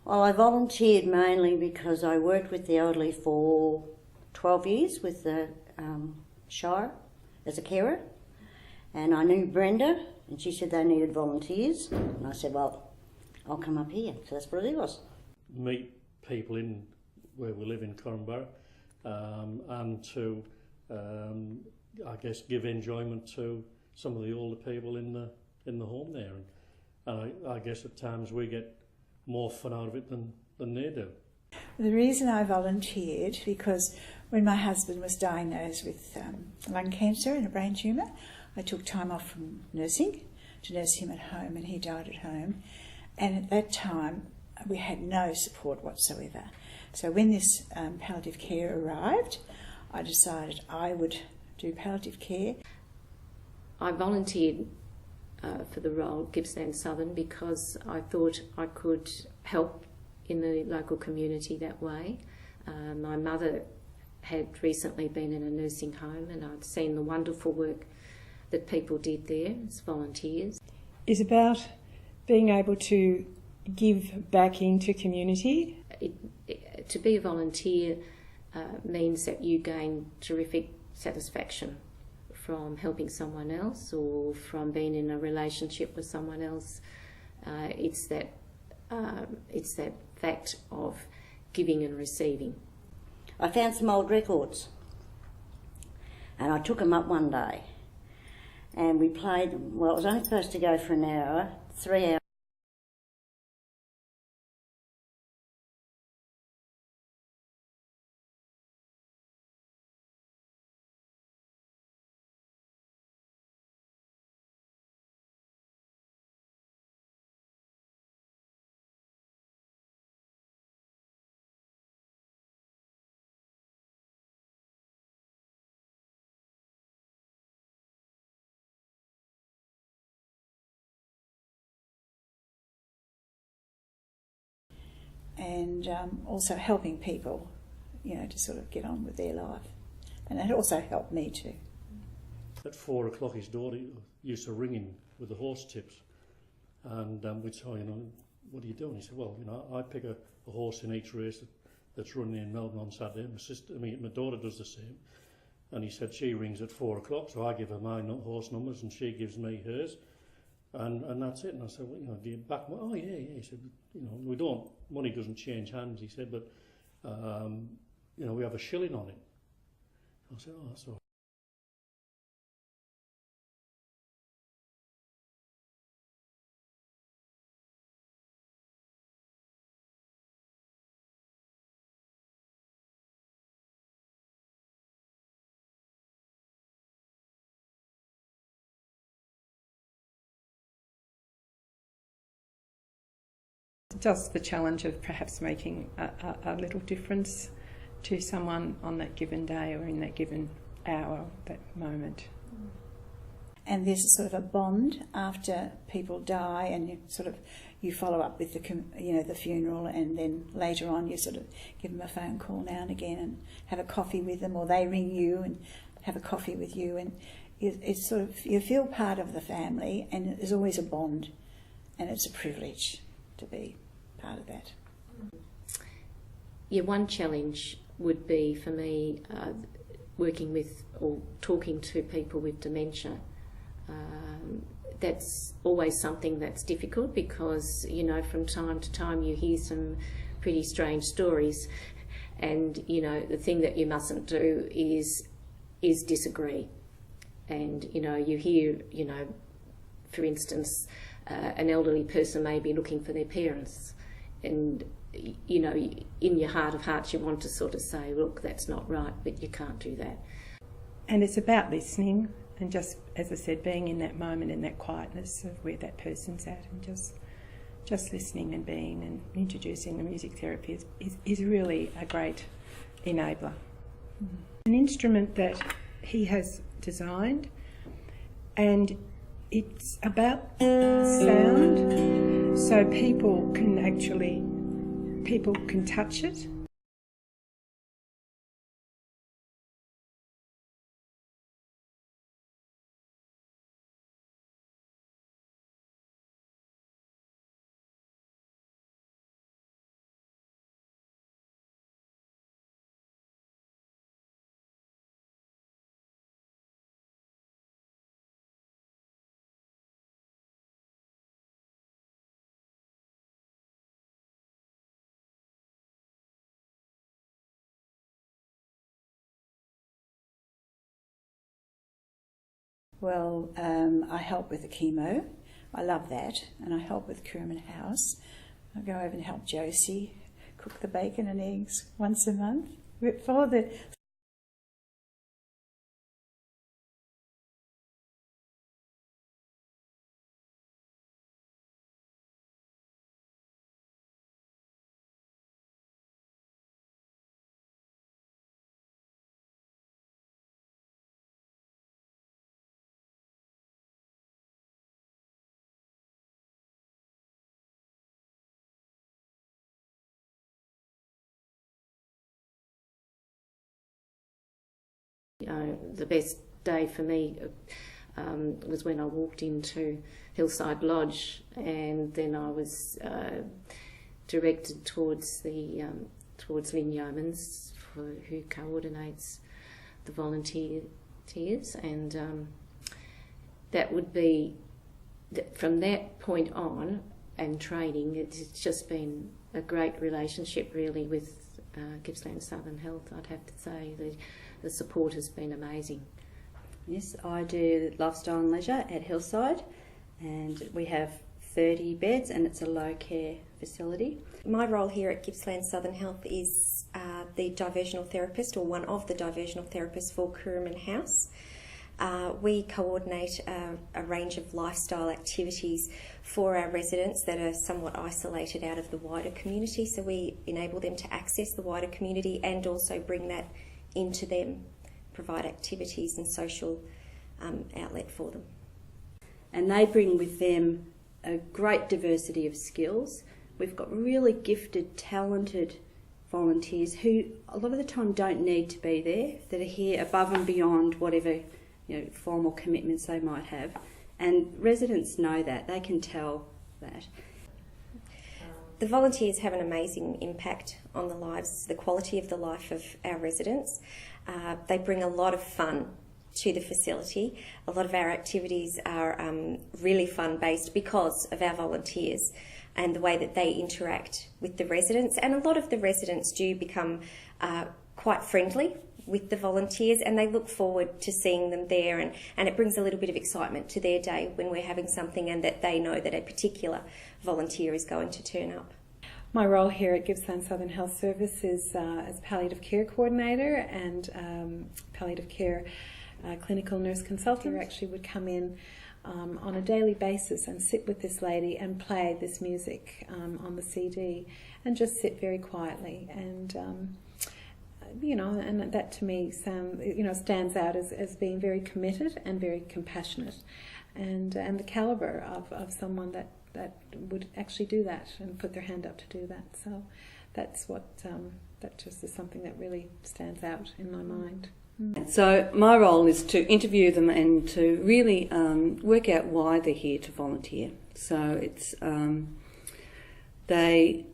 Well, I volunteered mainly because I worked with the elderly for 12 years with the Shire as a carer, and I knew Brenda, and she said they needed volunteers, and I said, well, I'll come up here. So that's what it was. Meet people in where we live in Korumburra, and to, I guess, give enjoyment to some of the older people in the home there, and I guess at times we get more fun out of it than they do. The reason I volunteered, because when my husband was diagnosed with lung cancer and a brain tumour, I took time off from nursing to nurse him at home, and he died at home. And at that time, we had no support whatsoever. So when this palliative care arrived, I decided I would do palliative care. I volunteered for the role of Gippsland Southern because I thought I could help in the local community that way. My mother had recently been in a nursing home, and I'd seen the wonderful work that people did there as volunteers. It's about being able to give back into community. To be a volunteer means that you gain terrific satisfaction from helping someone else or from being in a relationship with someone else. It's that fact of giving and receiving. I found some old records, and I took them up one day, and we played them. Well, it was only supposed to go for an hour, 3 hours. And also helping people, to sort of get on with their life. And it also helped me too. At 4 o'clock, his daughter used to ring him with the horse tips, and we'd say, what are you doing? He said, well, I pick a horse in each race that's running in Melbourne on Saturday. My daughter does the same. And he said she rings at 4 o'clock, so I give her my horse numbers and she gives me hers. And that's it. And I said, well, do you back? Oh, yeah. He said, money doesn't change hands, he said, but, we have a shilling on it. I said, oh, that's all right. Just the challenge of perhaps making a little difference to someone on that given day or in that given hour, that moment. And there's sort of a bond after people die, and you follow up with the funeral, and then later on you sort of give them a phone call now and again and have a coffee with them, or they ring you and have a coffee with you, and it's sort of, you feel part of the family, and there's always a bond, and it's a privilege to be part of that. Yeah, one challenge would be for me working with or talking to people with dementia. That's always something that's difficult because, from time to time you hear some pretty strange stories, and, the thing that you mustn't do is disagree. And, you hear, for instance, an elderly person may be looking for their parents, and in your heart of hearts you want to sort of say, look, that's not right, but you can't do that. And it's about listening and just, as I said, being in that moment, in that quietness of where that person's at, and just listening and being and introducing the music therapy is really a great enabler. An instrument that he has designed, and it's about sound, so people can touch it, Well, I help with the chemo. I love that. And I help with Koorooman House. I go over and help Josie cook the bacon and eggs once a month. Before the The best day for me was when I walked into Hillside Lodge, and then I was directed towards Lynn Yeomans, who coordinates the volunteers, and that would be from that point on and training. It's just been a great relationship, really, with Gippsland Southern Health. I'd have to say the support has been amazing. Yes, I do lifestyle and leisure at Hillside, and we have 30 beds, and it's a low care facility. My role here at Gippsland Southern Health is the diversional therapist, or one of the diversional therapists for Koorooman House. We coordinate a range of lifestyle activities for our residents that are somewhat isolated out of the wider community, so we enable them to access the wider community and also bring that into them, provide activities and social outlet for them. And they bring with them a great diversity of skills. We've got really gifted, talented volunteers who a lot of the time don't need to be there, that are here above and beyond whatever formal commitments they might have. And residents know that, they can tell that. The volunteers have an amazing impact on the lives, the quality of the life of our residents. They bring a lot of fun to the facility. A lot of our activities are really fun-based because of our volunteers and the way that they interact with the residents. And a lot of the residents do become quite friendly with the volunteers, and they look forward to seeing them there, and it brings a little bit of excitement to their day when we're having something and that they know that a particular volunteer is going to turn up. My role here at Gippsland Southern Health Service is as palliative care coordinator and palliative care clinical nurse consultant. Who actually would come in on a daily basis and sit with this lady and play this music on the CD, and just sit very quietly, and and that to me stands out as being very committed and very compassionate, and the calibre of someone that would actually do that and put their hand up to do that. So that's what that just is something that really stands out in my mind. So my role is to interview them and to really work out why they're here to volunteer. So it's they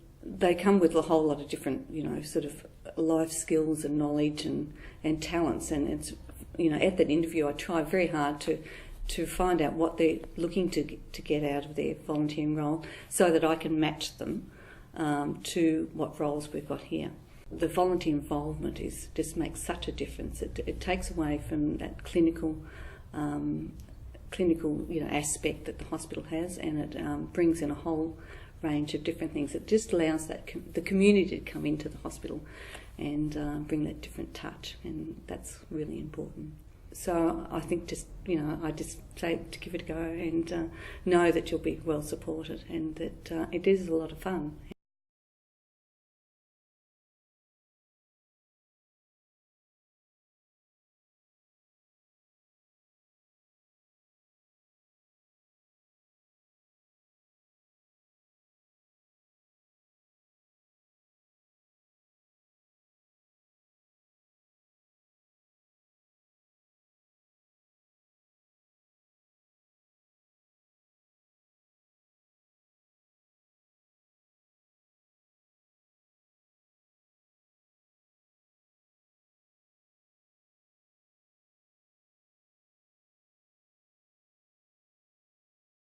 come with a whole lot of different sort of life skills and knowledge and talents, and it's at that interview I try very hard to find out what they're looking to get out of their volunteering role, so that I can match them to what roles we've got here. The volunteer involvement just makes such a difference. It takes away from that clinical aspect that the hospital has, and it brings in a whole range of different things. It just allows the community to come into the hospital and bring that different touch, and that's really important. So I think I just say to give it a go and know that you'll be well supported, and that it is a lot of fun.